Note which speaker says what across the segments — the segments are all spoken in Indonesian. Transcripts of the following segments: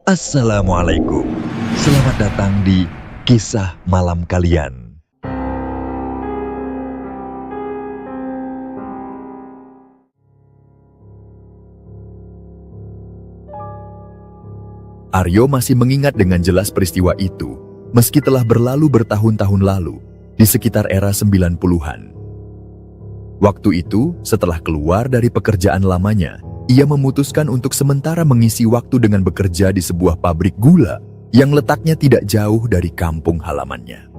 Speaker 1: Assalamualaikum. Selamat datang di Kisah Malam Kalian. Aryo masih mengingat dengan jelas peristiwa itu, meski telah berlalu bertahun-tahun lalu, di sekitar era 90-an. Waktu itu, setelah keluar dari pekerjaan lamanya, ia memutuskan untuk sementara mengisi waktu dengan bekerja di sebuah pabrik gula yang letaknya tidak jauh dari kampung halamannya.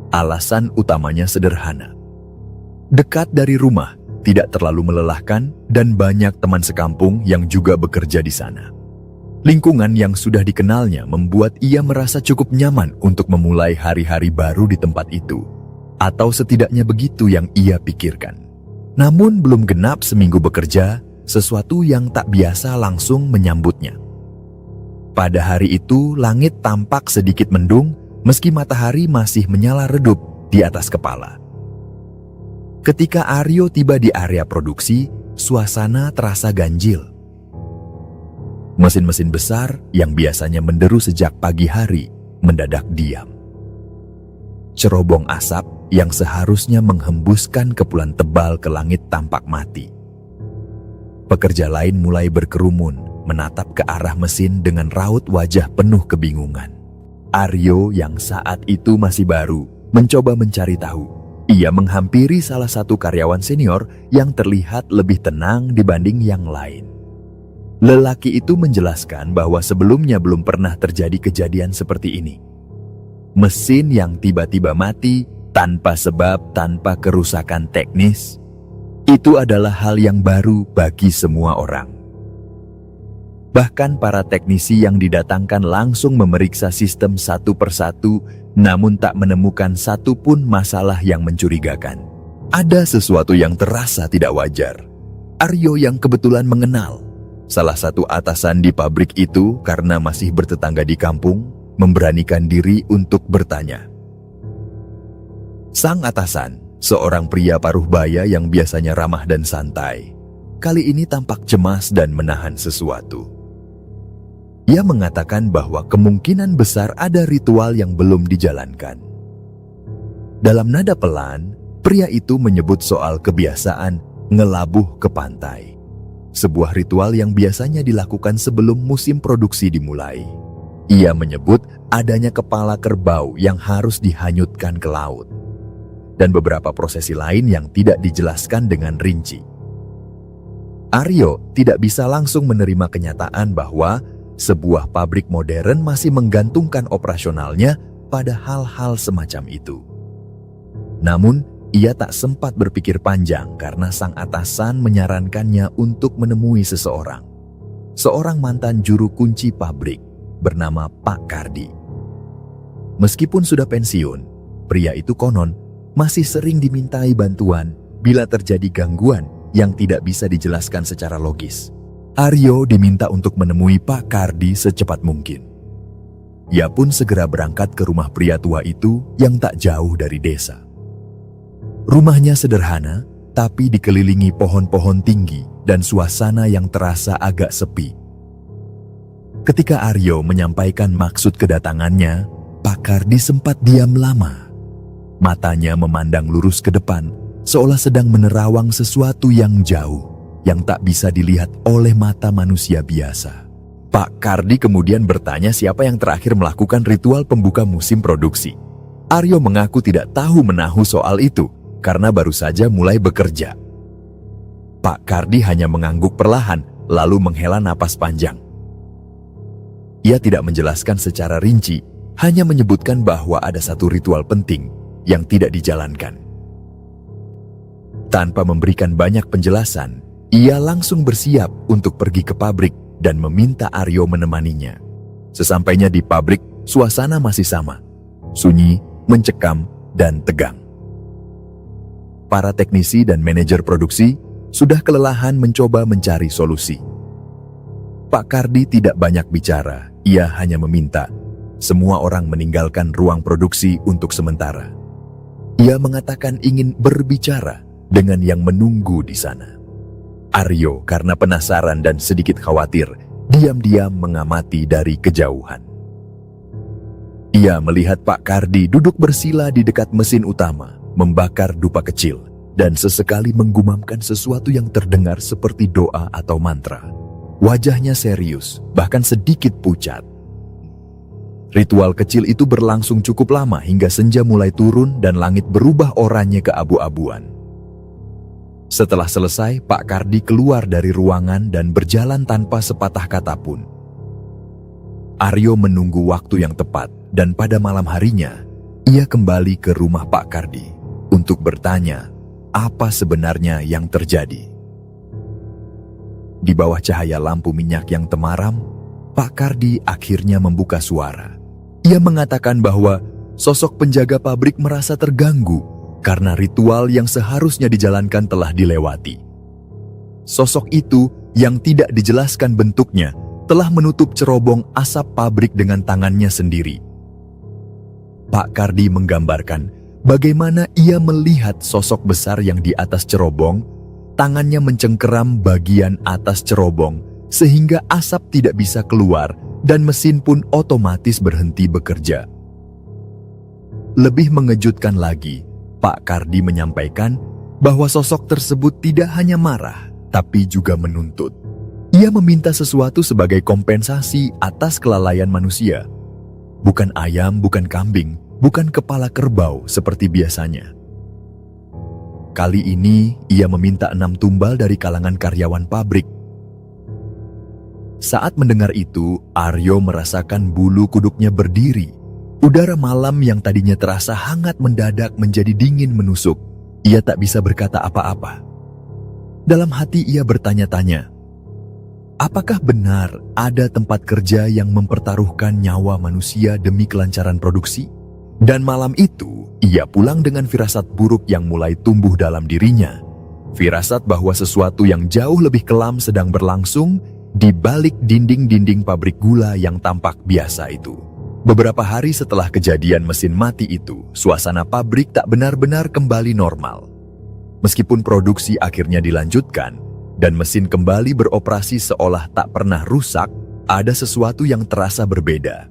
Speaker 1: Alasan utamanya sederhana. Dekat dari rumah, tidak terlalu melelahkan, dan banyak teman sekampung yang juga bekerja di sana. Lingkungan yang sudah dikenalnya membuat ia merasa cukup nyaman untuk memulai hari-hari baru di tempat itu. Atau setidaknya begitu yang ia pikirkan. Namun belum genap seminggu bekerja, sesuatu yang tak biasa langsung menyambutnya. Pada hari itu, langit tampak sedikit mendung, meski matahari masih menyala redup di atas kepala. Ketika Aryo tiba di area produksi, suasana terasa ganjil. Mesin-mesin besar yang biasanya menderu sejak pagi hari mendadak diam. Cerobong asap yang seharusnya menghembuskan kepulan tebal ke langit tampak mati. Pekerja lain mulai berkerumun, menatap ke arah mesin dengan raut wajah penuh kebingungan. Aryo yang saat itu masih baru, mencoba mencari tahu. Ia menghampiri salah satu karyawan senior yang terlihat lebih tenang dibanding yang lain. Lelaki itu menjelaskan bahwa sebelumnya belum pernah terjadi kejadian seperti ini. Mesin yang tiba-tiba mati tanpa sebab, tanpa kerusakan teknis, itu adalah hal yang baru bagi semua orang. Bahkan para teknisi yang didatangkan langsung memeriksa sistem satu persatu, namun tak menemukan satu pun masalah yang mencurigakan. Ada sesuatu yang terasa tidak wajar. Aryo yang kebetulan mengenal salah satu atasan di pabrik itu karena masih bertetangga di kampung, memberanikan diri untuk bertanya. Sang atasan, seorang pria paruh baya yang biasanya ramah dan santai, kali ini tampak cemas dan menahan sesuatu. Ia mengatakan bahwa kemungkinan besar ada ritual yang belum dijalankan. Dalam nada pelan, pria itu menyebut soal kebiasaan ngelabuh ke pantai. Sebuah ritual yang biasanya dilakukan sebelum musim produksi dimulai. Ia menyebut adanya kepala kerbau yang harus dihanyutkan ke laut. Dan beberapa prosesi lain yang tidak dijelaskan dengan rinci. Aryo tidak bisa langsung menerima kenyataan bahwa sebuah pabrik modern masih menggantungkan operasionalnya pada hal-hal semacam itu. Namun, ia tak sempat berpikir panjang karena sang atasan menyarankannya untuk menemui seseorang. Seorang mantan juru kunci pabrik bernama Pak Kardi. Meskipun sudah pensiun, pria itu konon masih sering dimintai bantuan bila terjadi gangguan yang tidak bisa dijelaskan secara logis. Aryo diminta untuk menemui Pak Kardi secepat mungkin. Ia pun segera berangkat ke rumah pria tua itu yang tak jauh dari desa. Rumahnya sederhana, tapi dikelilingi pohon-pohon tinggi dan suasana yang terasa agak sepi. Ketika Aryo menyampaikan maksud kedatangannya, Pak Kardi sempat diam lama. Matanya memandang lurus ke depan, seolah sedang menerawang sesuatu yang jauh, yang tak bisa dilihat oleh mata manusia biasa. Pak Kardi kemudian bertanya siapa yang terakhir melakukan ritual pembuka musim produksi. Aryo mengaku tidak tahu menahu soal itu, karena baru saja mulai bekerja. Pak Kardi hanya mengangguk perlahan, lalu menghela napas panjang. Ia tidak menjelaskan secara rinci, hanya menyebutkan bahwa ada satu ritual penting yang tidak dijalankan. Tanpa memberikan banyak penjelasan, ia langsung bersiap untuk pergi ke pabrik dan meminta Aryo menemaninya. Sesampainya di pabrik, suasana masih sama, sunyi, mencekam, dan tegang. Para teknisi dan manajer produksi sudah kelelahan mencoba mencari solusi. Pak Kardi tidak banyak bicara, ia hanya meminta semua orang meninggalkan ruang produksi untuk sementara. Ia mengatakan ingin berbicara dengan yang menunggu di sana. Aryo karena penasaran dan sedikit khawatir, diam-diam mengamati dari kejauhan. Ia melihat Pak Kardi duduk bersila di dekat mesin utama, membakar dupa kecil, dan sesekali menggumamkan sesuatu yang terdengar seperti doa atau mantra. Wajahnya serius, bahkan sedikit pucat. Ritual kecil itu berlangsung cukup lama hingga senja mulai turun dan langit berubah oranye keabu-abuan. Setelah selesai, Pak Kardi keluar dari ruangan dan berjalan tanpa sepatah kata pun. Aryo menunggu waktu yang tepat dan pada malam harinya, ia kembali ke rumah Pak Kardi untuk bertanya apa sebenarnya yang terjadi. Di bawah cahaya lampu minyak yang temaram, Pak Kardi akhirnya membuka suara. Ia mengatakan bahwa sosok penjaga pabrik merasa terganggu karena ritual yang seharusnya dijalankan telah dilewati. Sosok itu yang tidak dijelaskan bentuknya telah menutup cerobong asap pabrik dengan tangannya sendiri. Pak Kardi menggambarkan bagaimana ia melihat sosok besar yang di atas cerobong, tangannya mencengkeram bagian atas cerobong sehingga asap tidak bisa keluar dan mesin pun otomatis berhenti bekerja. Lebih mengejutkan lagi, Pak Kardi menyampaikan bahwa sosok tersebut tidak hanya marah, tapi juga menuntut. Ia meminta sesuatu sebagai kompensasi atas kelalaian manusia. Bukan ayam, bukan kambing, bukan kepala kerbau seperti biasanya. Kali ini, ia meminta 6 tumbal dari kalangan karyawan pabrik. Saat mendengar itu, Aryo merasakan bulu kuduknya berdiri. Udara malam yang tadinya terasa hangat mendadak menjadi dingin menusuk. Ia tak bisa berkata apa-apa. Dalam hati ia bertanya-tanya, apakah benar ada tempat kerja yang mempertaruhkan nyawa manusia demi kelancaran produksi? Dan malam itu, ia pulang dengan firasat buruk yang mulai tumbuh dalam dirinya. Firasat bahwa sesuatu yang jauh lebih kelam sedang berlangsung di balik dinding-dinding pabrik gula yang tampak biasa itu. Beberapa hari setelah kejadian mesin mati itu, suasana pabrik tak benar-benar kembali normal. Meskipun produksi akhirnya dilanjutkan dan mesin kembali beroperasi seolah tak pernah rusak, ada sesuatu yang terasa berbeda.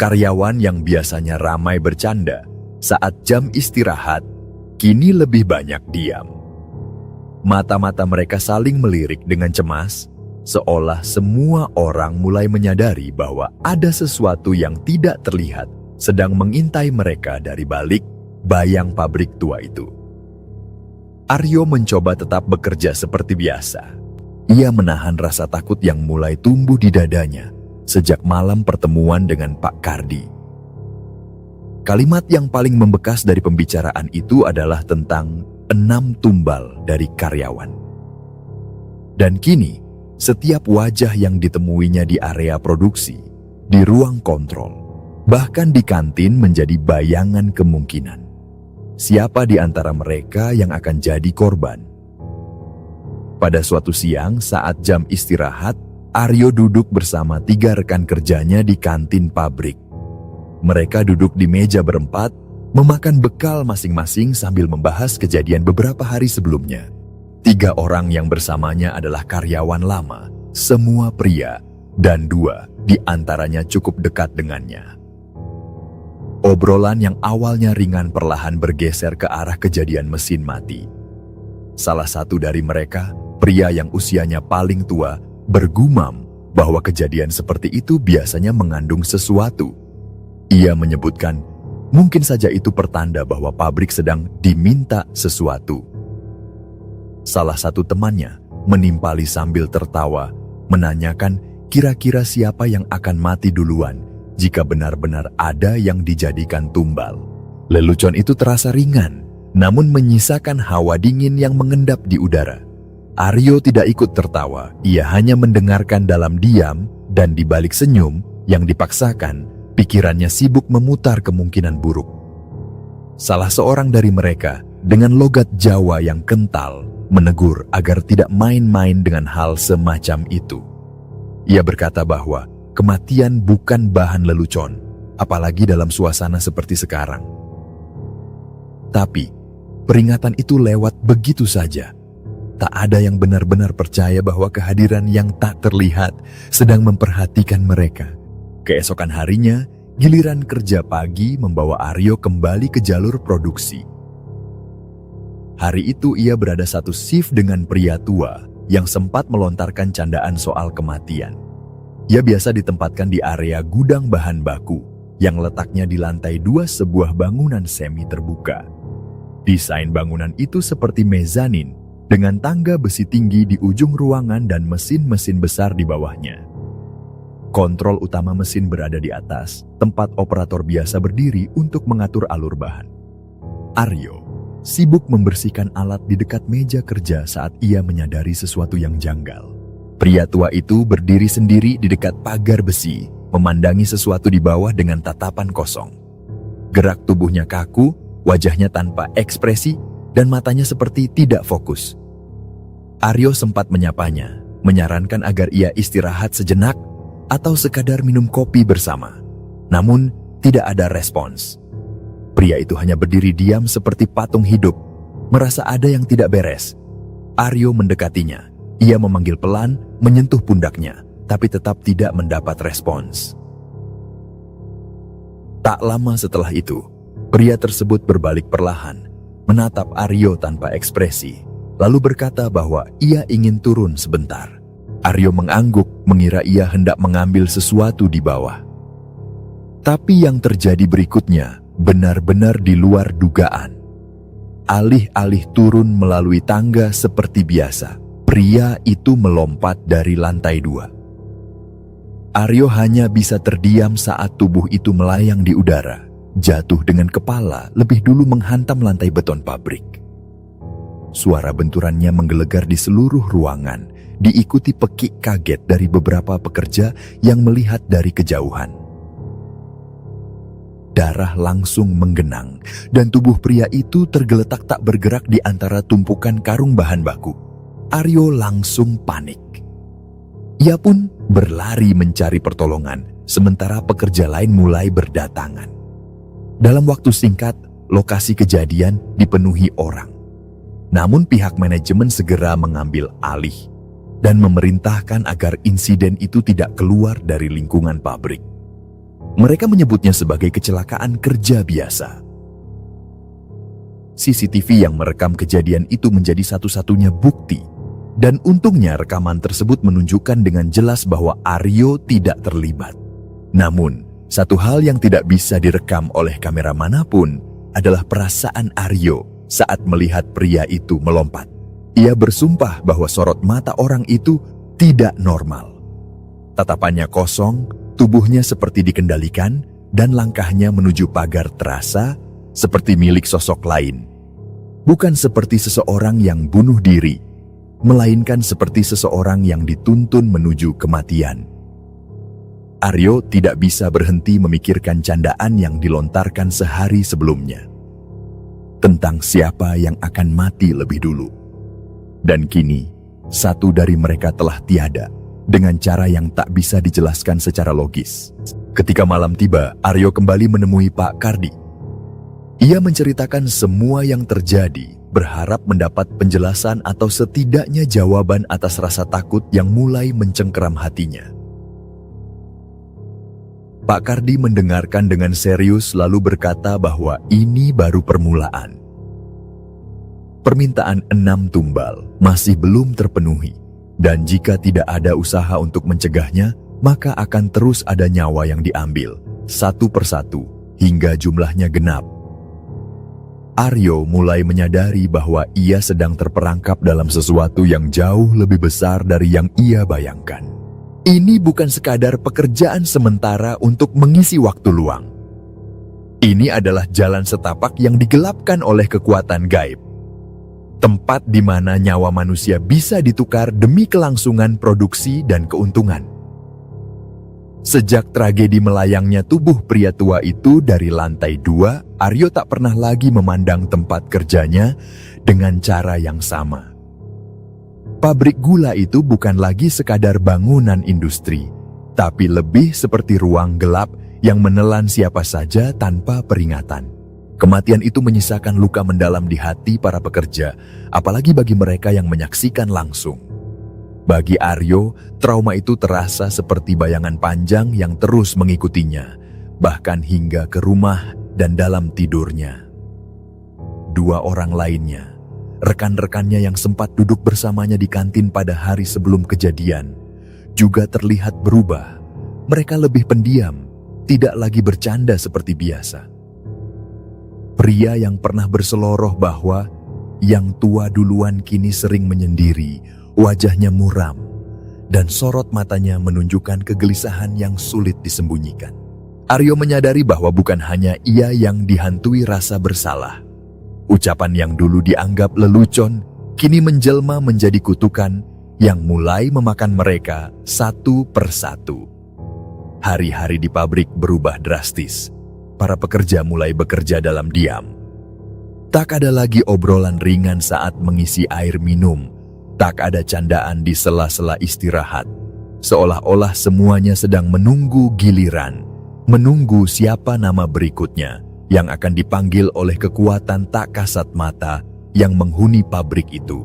Speaker 1: Karyawan yang biasanya ramai bercanda saat jam istirahat, kini lebih banyak diam. Mata-mata mereka saling melirik dengan cemas, seolah semua orang mulai menyadari bahwa ada sesuatu yang tidak terlihat sedang mengintai mereka dari balik bayang pabrik tua itu. Aryo mencoba tetap bekerja seperti biasa. Ia menahan rasa takut yang mulai tumbuh di dadanya sejak malam pertemuan dengan Pak Kardi. Kalimat yang paling membekas dari pembicaraan itu adalah tentang 6 tumbal dari karyawan. Dan kini, setiap wajah yang ditemuinya di area produksi, di ruang kontrol, bahkan di kantin menjadi bayangan kemungkinan. Siapa di antara mereka yang akan jadi korban? Pada suatu siang saat jam istirahat, Aryo duduk bersama 3 rekan kerjanya di kantin pabrik. Mereka duduk di meja berempat, memakan bekal masing-masing sambil membahas kejadian beberapa hari sebelumnya. 3 orang yang bersamanya adalah karyawan lama, semua pria, dan 2 di antaranya cukup dekat dengannya. Obrolan yang awalnya ringan perlahan bergeser ke arah kejadian mesin mati. Salah satu dari mereka, pria yang usianya paling tua, bergumam bahwa kejadian seperti itu biasanya mengandung sesuatu. Ia menyebutkan, mungkin saja itu pertanda bahwa pabrik sedang diminta sesuatu. Salah satu temannya menimpali sambil tertawa, menanyakan kira-kira siapa yang akan mati duluan jika benar-benar ada yang dijadikan tumbal. Lelucon itu terasa ringan, namun menyisakan hawa dingin yang mengendap di udara. Aryo tidak ikut tertawa, ia hanya mendengarkan dalam diam dan di balik senyum yang dipaksakan, pikirannya sibuk memutar kemungkinan buruk. Salah seorang dari mereka dengan logat Jawa yang kental menegur agar tidak main-main dengan hal semacam itu. Ia berkata bahwa kematian bukan bahan lelucon, apalagi dalam suasana seperti sekarang. Tapi, peringatan itu lewat begitu saja. Tak ada yang benar-benar percaya bahwa kehadiran yang tak terlihat sedang memperhatikan mereka. Keesokan harinya, giliran kerja pagi membawa Aryo kembali ke jalur produksi. Hari itu ia berada satu shift dengan pria tua yang sempat melontarkan candaan soal kematian. Ia biasa ditempatkan di area gudang bahan baku yang letaknya di lantai 2 sebuah bangunan semi terbuka. Desain bangunan itu seperti mezanin dengan tangga besi tinggi di ujung ruangan dan mesin-mesin besar di bawahnya. Kontrol utama mesin berada di atas, tempat operator biasa berdiri untuk mengatur alur bahan. Aryo sibuk membersihkan alat di dekat meja kerja saat ia menyadari sesuatu yang janggal. Pria tua itu berdiri sendiri di dekat pagar besi, memandangi sesuatu di bawah dengan tatapan kosong. Gerak tubuhnya kaku, wajahnya tanpa ekspresi, dan matanya seperti tidak fokus. Aryo sempat menyapanya, menyarankan agar ia istirahat sejenak atau sekadar minum kopi bersama. Namun, tidak ada respons. Pria itu hanya berdiri diam seperti patung hidup, merasa ada yang tidak beres. Aryo mendekatinya. Ia memanggil pelan, menyentuh pundaknya, tapi tetap tidak mendapat respons. Tak lama setelah itu, pria tersebut berbalik perlahan, menatap Aryo tanpa ekspresi, lalu berkata bahwa ia ingin turun sebentar. Aryo mengangguk, mengira ia hendak mengambil sesuatu di bawah. Tapi yang terjadi berikutnya benar-benar di luar dugaan. Alih-alih turun melalui tangga seperti biasa, pria itu melompat dari lantai 2. Aryo hanya bisa terdiam saat tubuh itu melayang di udara, jatuh dengan kepala lebih dulu menghantam lantai beton pabrik. Suara benturannya menggelegar di seluruh ruangan, diikuti pekik kaget dari beberapa pekerja yang melihat dari kejauhan. Darah langsung menggenang, dan tubuh pria itu tergeletak tak bergerak di antara tumpukan karung bahan baku. Aryo langsung panik. Ia pun berlari mencari pertolongan, sementara pekerja lain mulai berdatangan. Dalam waktu singkat, lokasi kejadian dipenuhi orang. Namun pihak manajemen segera mengambil alih dan memerintahkan agar insiden itu tidak keluar dari lingkungan pabrik. Mereka menyebutnya sebagai kecelakaan kerja biasa. CCTV yang merekam kejadian itu menjadi satu-satunya bukti, dan untungnya rekaman tersebut menunjukkan dengan jelas bahwa Aryo tidak terlibat. Namun, satu hal yang tidak bisa direkam oleh kamera manapun adalah perasaan Aryo saat melihat pria itu melompat. Ia bersumpah bahwa sorot mata orang itu tidak normal. Tatapannya kosong, tubuhnya seperti dikendalikan, dan langkahnya menuju pagar terasa seperti milik sosok lain. Bukan seperti seseorang yang bunuh diri, melainkan seperti seseorang yang dituntun menuju kematian. Aryo tidak bisa berhenti memikirkan candaan yang dilontarkan sehari sebelumnya, tentang siapa yang akan mati lebih dulu. Dan kini, satu dari mereka telah tiada, dengan cara yang tak bisa dijelaskan secara logis. Ketika malam tiba, Aryo kembali menemui Pak Kardi. Ia menceritakan semua yang terjadi, berharap mendapat penjelasan atau setidaknya jawaban atas rasa takut yang mulai mencengkeram hatinya. Pak Kardi mendengarkan dengan serius lalu berkata bahwa ini baru permulaan. Permintaan 6 tumbal masih belum terpenuhi, dan jika tidak ada usaha untuk mencegahnya, maka akan terus ada nyawa yang diambil, satu persatu, hingga jumlahnya genap. Aryo mulai menyadari bahwa ia sedang terperangkap dalam sesuatu yang jauh lebih besar dari yang ia bayangkan. Ini bukan sekadar pekerjaan sementara untuk mengisi waktu luang. Ini adalah jalan setapak yang digelapkan oleh kekuatan gaib. Tempat di mana nyawa manusia bisa ditukar demi kelangsungan produksi dan keuntungan. Sejak tragedi melayangnya tubuh pria tua itu dari lantai 2, Aryo tak pernah lagi memandang tempat kerjanya dengan cara yang sama. Pabrik gula itu bukan lagi sekadar bangunan industri, tapi lebih seperti ruang gelap yang menelan siapa saja tanpa peringatan. Kematian itu menyisakan luka mendalam di hati para pekerja, apalagi bagi mereka yang menyaksikan langsung. Bagi Aryo, trauma itu terasa seperti bayangan panjang yang terus mengikutinya, bahkan hingga ke rumah dan dalam tidurnya. Dua orang lainnya, rekan-rekannya yang sempat duduk bersamanya di kantin pada hari sebelum kejadian, juga terlihat berubah. Mereka lebih pendiam, tidak lagi bercanda seperti biasa. Pria yang pernah berseloroh bahwa yang tua duluan kini sering menyendiri, wajahnya muram, dan sorot matanya menunjukkan kegelisahan yang sulit disembunyikan. Aryo menyadari bahwa bukan hanya ia yang dihantui rasa bersalah. Ucapan yang dulu dianggap lelucon, kini menjelma menjadi kutukan yang mulai memakan mereka satu persatu. Hari-hari di pabrik berubah drastis. Para pekerja mulai bekerja dalam diam. Tak ada lagi obrolan ringan saat mengisi air minum. Tak ada candaan di sela-sela istirahat. Seolah-olah semuanya sedang menunggu giliran. Menunggu siapa nama berikutnya yang akan dipanggil oleh kekuatan tak kasat mata yang menghuni pabrik itu.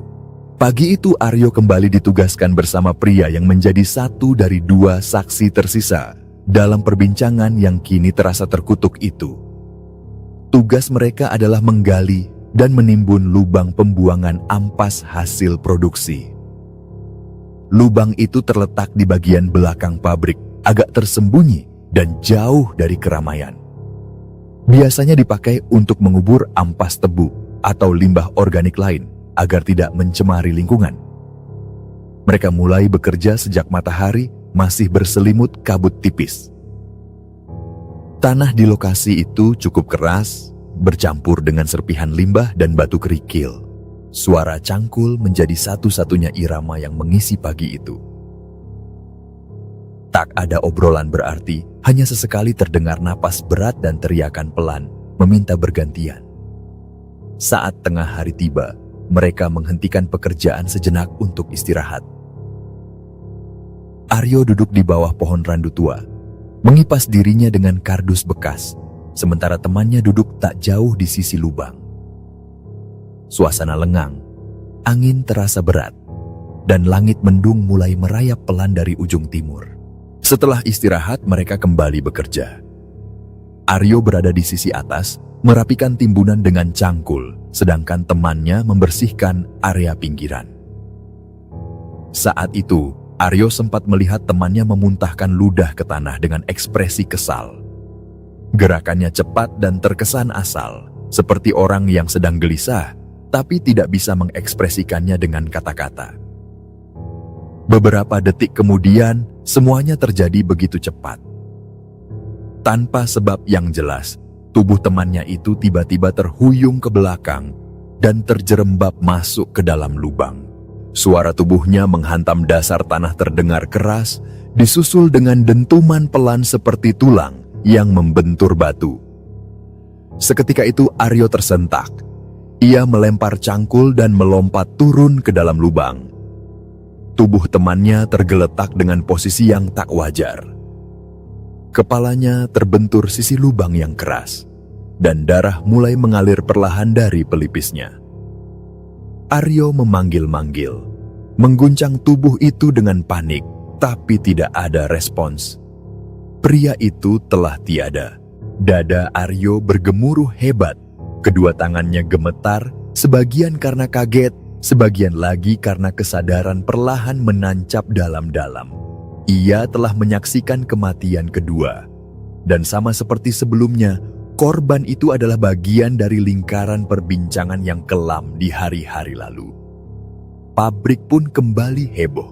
Speaker 1: Pagi itu Aryo kembali ditugaskan bersama pria yang menjadi satu dari dua saksi tersisa dalam perbincangan yang kini terasa terkutuk itu. Tugas mereka adalah menggali dan menimbun lubang pembuangan ampas hasil produksi. Lubang itu terletak di bagian belakang pabrik, agak tersembunyi dan jauh dari keramaian. Biasanya dipakai untuk mengubur ampas tebu atau limbah organik lain agar tidak mencemari lingkungan. Mereka mulai bekerja sejak matahari masih berselimut kabut tipis. Tanah di lokasi itu cukup keras, bercampur dengan serpihan limbah dan batu kerikil. Suara cangkul menjadi satu-satunya irama yang mengisi pagi itu. Tak ada obrolan berarti, hanya sesekali terdengar napas berat dan teriakan pelan, meminta bergantian. Saat tengah hari tiba, mereka menghentikan pekerjaan sejenak untuk istirahat. Aryo duduk di bawah pohon randu tua, mengipas dirinya dengan kardus bekas, sementara temannya duduk tak jauh di sisi lubang. Suasana lengang, angin terasa berat, dan langit mendung mulai merayap pelan dari ujung timur. Setelah istirahat, mereka kembali bekerja. Aryo berada di sisi atas, merapikan timbunan dengan cangkul, sedangkan temannya membersihkan area pinggiran. Saat itu, Aryo sempat melihat temannya memuntahkan ludah ke tanah dengan ekspresi kesal. Gerakannya cepat dan terkesan asal, seperti orang yang sedang gelisah, tapi tidak bisa mengekspresikannya dengan kata-kata. Beberapa detik kemudian, semuanya terjadi begitu cepat. Tanpa sebab yang jelas, tubuh temannya itu tiba-tiba terhuyung ke belakang dan terjerembab masuk ke dalam lubang. Suara tubuhnya menghantam dasar tanah terdengar keras, disusul dengan dentuman pelan seperti tulang yang membentur batu. Seketika itu Aryo tersentak. Ia melempar cangkul dan melompat turun ke dalam lubang. Tubuh temannya tergeletak dengan posisi yang tak wajar. Kepalanya terbentur sisi lubang yang keras, dan darah mulai mengalir perlahan dari pelipisnya. Aryo memanggil-manggil, mengguncang tubuh itu dengan panik, tapi tidak ada respons. Pria itu telah tiada. Dada Aryo bergemuruh hebat, kedua tangannya gemetar, sebagian karena kaget, sebagian lagi karena kesadaran perlahan menancap dalam-dalam. Ia telah menyaksikan kematian kedua, dan sama seperti sebelumnya, korban itu adalah bagian dari lingkaran perbincangan yang kelam di hari-hari lalu. Pabrik pun kembali heboh.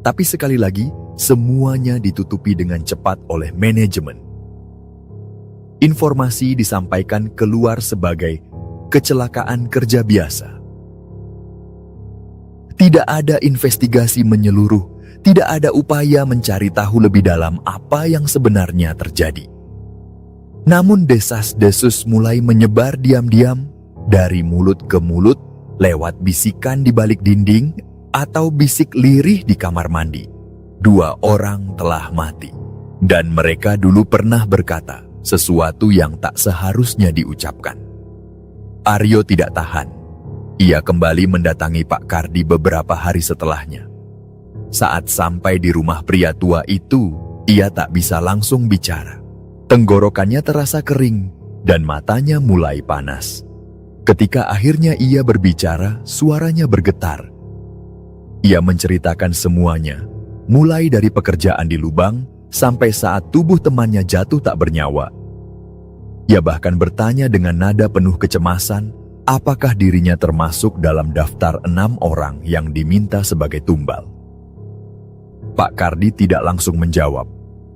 Speaker 1: Tapi sekali lagi, semuanya ditutupi dengan cepat oleh manajemen. Informasi disampaikan keluar sebagai kecelakaan kerja biasa. Tidak ada investigasi menyeluruh, tidak ada upaya mencari tahu lebih dalam apa yang sebenarnya terjadi. Namun desas-desus mulai menyebar diam-diam dari mulut ke mulut lewat bisikan di balik dinding atau bisik lirih di kamar mandi. 2 orang telah mati. Dan mereka dulu pernah berkata, sesuatu yang tak seharusnya diucapkan. Aryo tidak tahan. Ia kembali mendatangi Pak Kardi beberapa hari setelahnya. Saat sampai di rumah pria tua itu, ia tak bisa langsung bicara. Tenggorokannya terasa kering dan matanya mulai panas. Ketika akhirnya ia berbicara, suaranya bergetar. Ia menceritakan semuanya, mulai dari pekerjaan di lubang sampai saat tubuh temannya jatuh tak bernyawa. Ia bahkan bertanya dengan nada penuh kecemasan, apakah dirinya termasuk dalam daftar 6 orang yang diminta sebagai tumbal. Pak Kardi tidak langsung menjawab.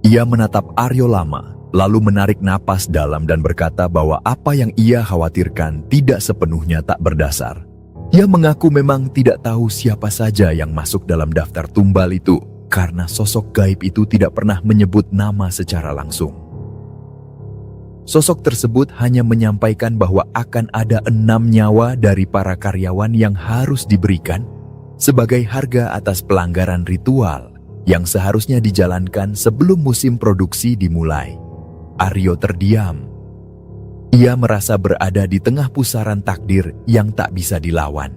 Speaker 1: Ia menatap Aryo lama, lalu menarik napas dalam dan berkata bahwa apa yang ia khawatirkan tidak sepenuhnya tak berdasar. Ia mengaku memang tidak tahu siapa saja yang masuk dalam daftar tumbal itu, karena sosok gaib itu tidak pernah menyebut nama secara langsung. Sosok tersebut hanya menyampaikan bahwa akan ada 6 nyawa dari para karyawan yang harus diberikan sebagai harga atas pelanggaran ritual yang seharusnya dijalankan sebelum musim produksi dimulai. Aryo terdiam. Ia merasa berada di tengah pusaran takdir yang tak bisa dilawan.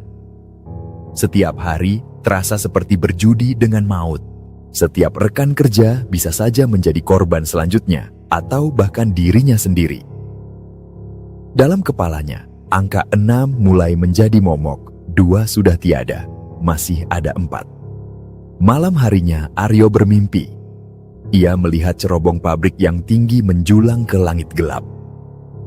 Speaker 1: Setiap hari terasa seperti berjudi dengan maut. Setiap rekan kerja bisa saja menjadi korban selanjutnya, atau bahkan dirinya sendiri. Dalam kepalanya, angka 6 mulai menjadi momok, 2 sudah tiada, masih ada 4. Malam harinya, Aryo bermimpi. Ia melihat cerobong pabrik yang tinggi menjulang ke langit gelap.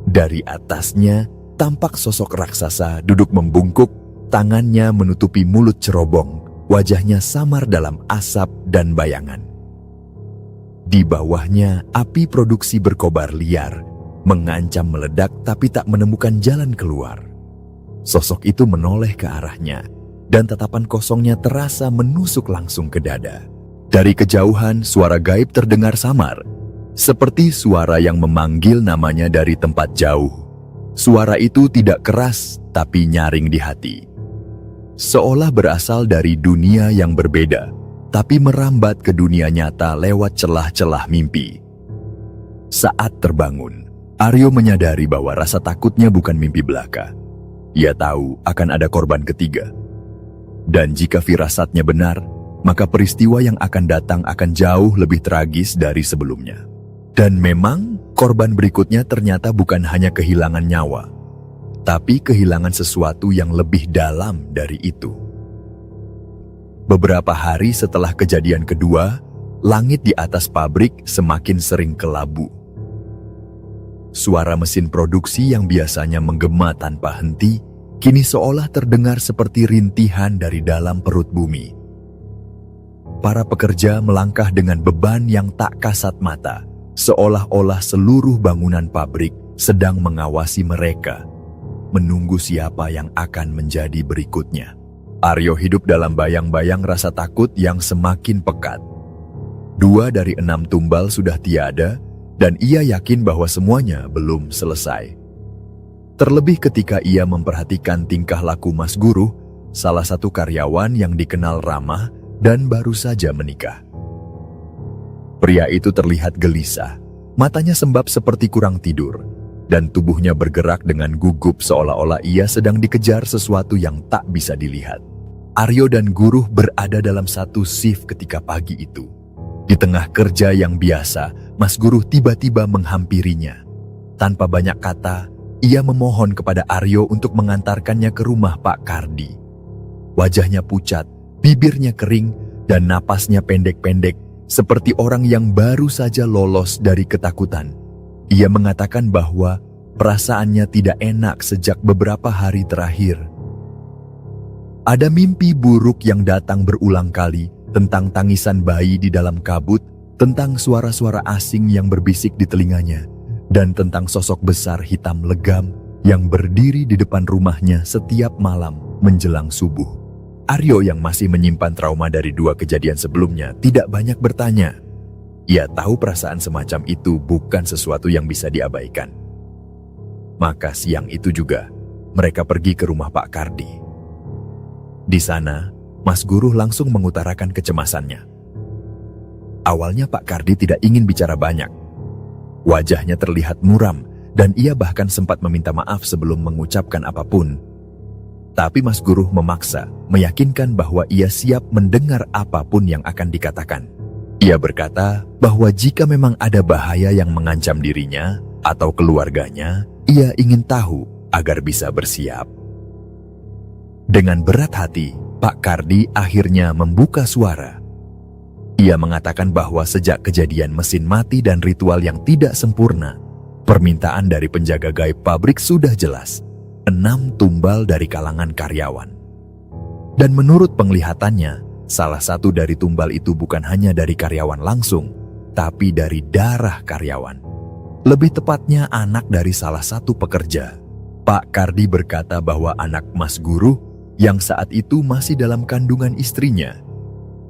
Speaker 1: Dari atasnya, tampak sosok raksasa duduk membungkuk, tangannya menutupi mulut cerobong, wajahnya samar dalam asap dan bayangan. Di bawahnya, api produksi berkobar liar, mengancam meledak tapi tak menemukan jalan keluar. Sosok itu menoleh ke arahnya, dan tatapan kosongnya terasa menusuk langsung ke dada. Dari kejauhan, suara gaib terdengar samar, seperti suara yang memanggil namanya dari tempat jauh. Suara itu tidak keras, tapi nyaring di hati. Seolah berasal dari dunia yang berbeda, tapi merambat ke dunia nyata lewat celah-celah mimpi. Saat terbangun, Aryo menyadari bahwa rasa takutnya bukan mimpi belaka. Ia tahu akan ada korban ketiga. Dan jika firasatnya benar, maka peristiwa yang akan datang akan jauh lebih tragis dari sebelumnya. Dan memang, korban berikutnya ternyata bukan hanya kehilangan nyawa, tapi kehilangan sesuatu yang lebih dalam dari itu. Beberapa hari setelah kejadian kedua, langit di atas pabrik semakin sering kelabu. Suara mesin produksi yang biasanya menggema tanpa henti, kini seolah terdengar seperti rintihan dari dalam perut bumi. Para pekerja melangkah dengan beban yang tak kasat mata, seolah-olah seluruh bangunan pabrik sedang mengawasi mereka, menunggu siapa yang akan menjadi berikutnya. Aryo hidup dalam bayang-bayang rasa takut yang semakin pekat. 2 dari 6 tumbal sudah tiada, dan ia yakin bahwa semuanya belum selesai. Terlebih ketika ia memperhatikan tingkah laku Mas Guru, salah satu karyawan yang dikenal ramah dan baru saja menikah. Pria itu terlihat gelisah, matanya sembab seperti kurang tidur, dan tubuhnya bergerak dengan gugup seolah-olah ia sedang dikejar sesuatu yang tak bisa dilihat. Aryo dan Guru berada dalam satu shift ketika pagi itu. Di tengah kerja yang biasa, Mas Guru tiba-tiba menghampirinya. Tanpa banyak kata, ia memohon kepada Aryo untuk mengantarkannya ke rumah Pak Kardi. Wajahnya pucat, bibirnya kering, dan napasnya pendek-pendek, seperti orang yang baru saja lolos dari ketakutan. Ia mengatakan bahwa perasaannya tidak enak sejak beberapa hari terakhir. Ada mimpi buruk yang datang berulang kali tentang tangisan bayi di dalam kabut, tentang suara-suara asing yang berbisik di telinganya, dan tentang sosok besar hitam legam yang berdiri di depan rumahnya setiap malam menjelang subuh. Aryo yang masih menyimpan trauma dari 2 kejadian sebelumnya tidak banyak bertanya. Ia tahu perasaan semacam itu bukan sesuatu yang bisa diabaikan. Maka siang itu juga, mereka pergi ke rumah Pak Kardi. Di sana, Mas Guru langsung mengutarakan kecemasannya. Awalnya Pak Kardi tidak ingin bicara banyak. Wajahnya terlihat muram dan ia bahkan sempat meminta maaf sebelum mengucapkan apapun. Tapi Mas Guru memaksa, meyakinkan bahwa ia siap mendengar apapun yang akan dikatakan. Ia berkata bahwa jika memang ada bahaya yang mengancam dirinya atau keluarganya, ia ingin tahu agar bisa bersiap. Dengan berat hati, Pak Kardi akhirnya membuka suara. Ia mengatakan bahwa sejak kejadian mesin mati dan ritual yang tidak sempurna, permintaan dari penjaga gaib pabrik sudah jelas. 6 tumbal dari kalangan karyawan. Dan menurut penglihatannya, salah satu dari tumbal itu bukan hanya dari karyawan langsung, tapi dari darah karyawan. Lebih tepatnya anak dari salah satu pekerja. Pak Kardi berkata bahwa anak Mas Guru yang saat itu masih dalam kandungan istrinya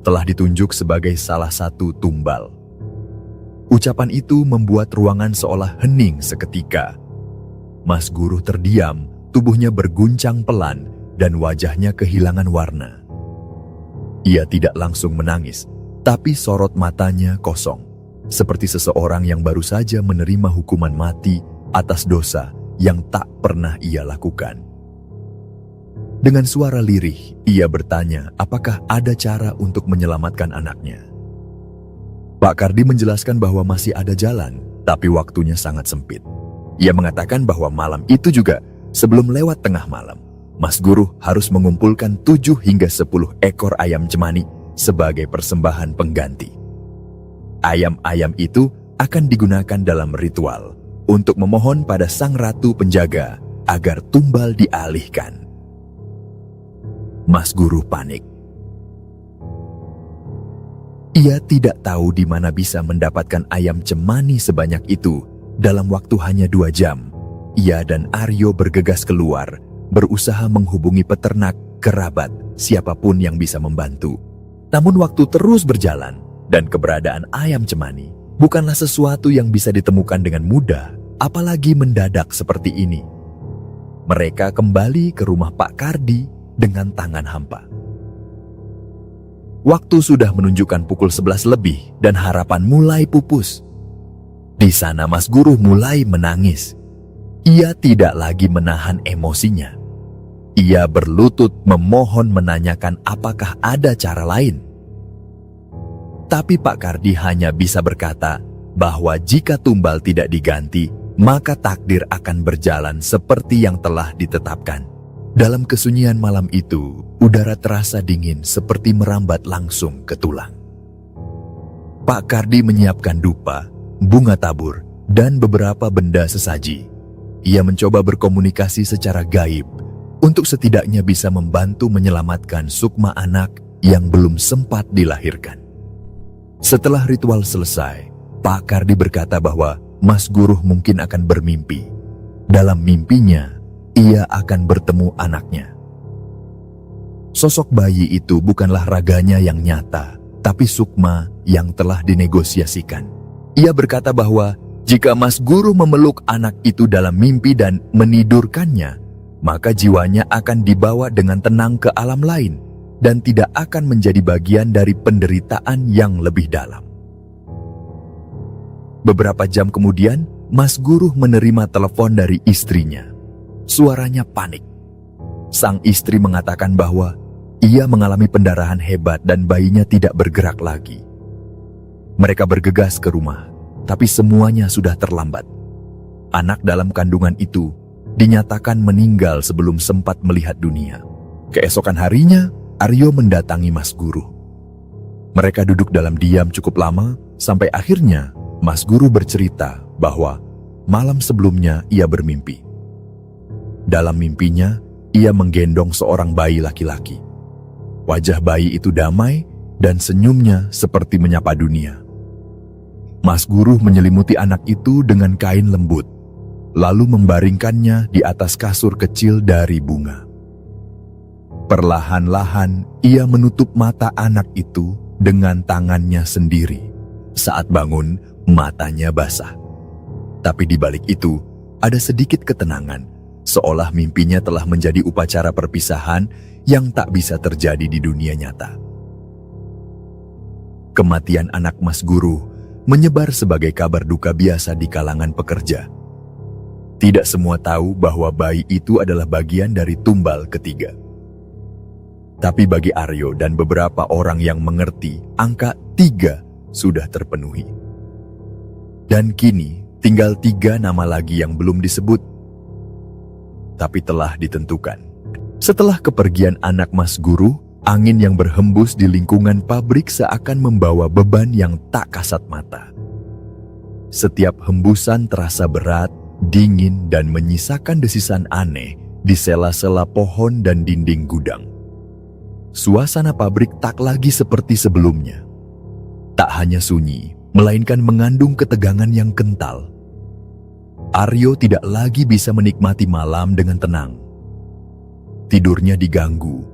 Speaker 1: telah ditunjuk sebagai salah satu tumbal. Ucapan itu membuat ruangan seolah hening seketika. Mas Guru terdiam, tubuhnya berguncang pelan dan wajahnya kehilangan warna. Ia tidak langsung menangis, tapi sorot matanya kosong, seperti seseorang yang baru saja menerima hukuman mati atas dosa yang tak pernah ia lakukan. Dengan suara lirih, ia bertanya apakah ada cara untuk menyelamatkan anaknya. Pak Kardi menjelaskan bahwa masih ada jalan, tapi waktunya sangat sempit. Ia mengatakan bahwa malam itu juga, sebelum lewat tengah malam, Mas Guru harus mengumpulkan 7 hingga 10 ekor ayam cemani sebagai persembahan pengganti. Ayam-ayam itu akan digunakan dalam ritual untuk memohon pada sang ratu penjaga agar tumbal dialihkan. Mas Guru panik. Ia tidak tahu di mana bisa mendapatkan ayam cemani sebanyak itu dalam waktu hanya 2 jam. Ia dan Aryo bergegas keluar, berusaha menghubungi peternak, kerabat, siapapun yang bisa membantu. Namun waktu terus berjalan, dan keberadaan ayam cemani bukanlah sesuatu yang bisa ditemukan dengan mudah, apalagi mendadak seperti ini. Mereka kembali ke rumah Pak Kardi dengan tangan hampa. Waktu sudah menunjukkan pukul 11 lebih dan harapan mulai pupus. Di sana Mas Guru mulai menangis. Ia tidak lagi menahan emosinya. Ia berlutut memohon menanyakan apakah ada cara lain. Tapi Pak Kardi hanya bisa berkata bahwa jika tumbal tidak diganti, maka takdir akan berjalan seperti yang telah ditetapkan. Dalam kesunyian malam itu, udara terasa dingin seperti merambat langsung ke tulang. Pak Kardi menyiapkan dupa, bunga tabur, dan beberapa benda sesaji. Ia mencoba berkomunikasi secara gaib untuk setidaknya bisa membantu menyelamatkan Sukma anak yang belum sempat dilahirkan. Setelah ritual selesai, Pak Kardi berkata bahwa Mas Guru mungkin akan bermimpi. Dalam mimpinya, ia akan bertemu anaknya. Sosok bayi itu bukanlah raganya yang nyata, tapi Sukma yang telah dinegosiasikan. Ia berkata bahwa jika Mas Guru memeluk anak itu dalam mimpi dan menidurkannya, maka jiwanya akan dibawa dengan tenang ke alam lain dan tidak akan menjadi bagian dari penderitaan yang lebih dalam. Beberapa jam kemudian, Mas Guru menerima telepon dari istrinya. Suaranya panik. Sang istri mengatakan bahwa ia mengalami pendarahan hebat dan bayinya tidak bergerak lagi. Mereka bergegas ke rumah, tapi semuanya sudah terlambat. Anak dalam kandungan itu dinyatakan meninggal sebelum sempat melihat dunia. Keesokan harinya, Aryo mendatangi Mas Guru. Mereka duduk dalam diam cukup lama, sampai akhirnya Mas Guru bercerita bahwa malam sebelumnya ia bermimpi. Dalam mimpinya, ia menggendong seorang bayi laki-laki. Wajah bayi itu damai dan senyumnya seperti menyapa dunia. Mas Guru menyelimuti anak itu dengan kain lembut, lalu membaringkannya di atas kasur kecil dari bunga. Perlahan-lahan ia menutup mata anak itu dengan tangannya sendiri. Saat bangun, matanya basah. Tapi di balik itu, ada sedikit ketenangan, seolah mimpinya telah menjadi upacara perpisahan yang tak bisa terjadi di dunia nyata. Kematian anak Mas Guru menyebar sebagai kabar duka biasa di kalangan pekerja. Tidak semua tahu bahwa bayi itu adalah bagian dari tumbal ketiga. Tapi bagi Aryo dan beberapa orang yang mengerti, angka 3 sudah terpenuhi. Dan kini tinggal 3 nama lagi yang belum disebut, tapi telah ditentukan. Setelah kepergian anak Mas Guru, angin yang berhembus di lingkungan pabrik seakan membawa beban yang tak kasat mata. Setiap hembusan terasa berat, dingin, dan menyisakan desisan aneh di sela-sela pohon dan dinding gudang. Suasana pabrik tak lagi seperti sebelumnya. Tak hanya sunyi, melainkan mengandung ketegangan yang kental. Aryo tidak lagi bisa menikmati malam dengan tenang. Tidurnya diganggu.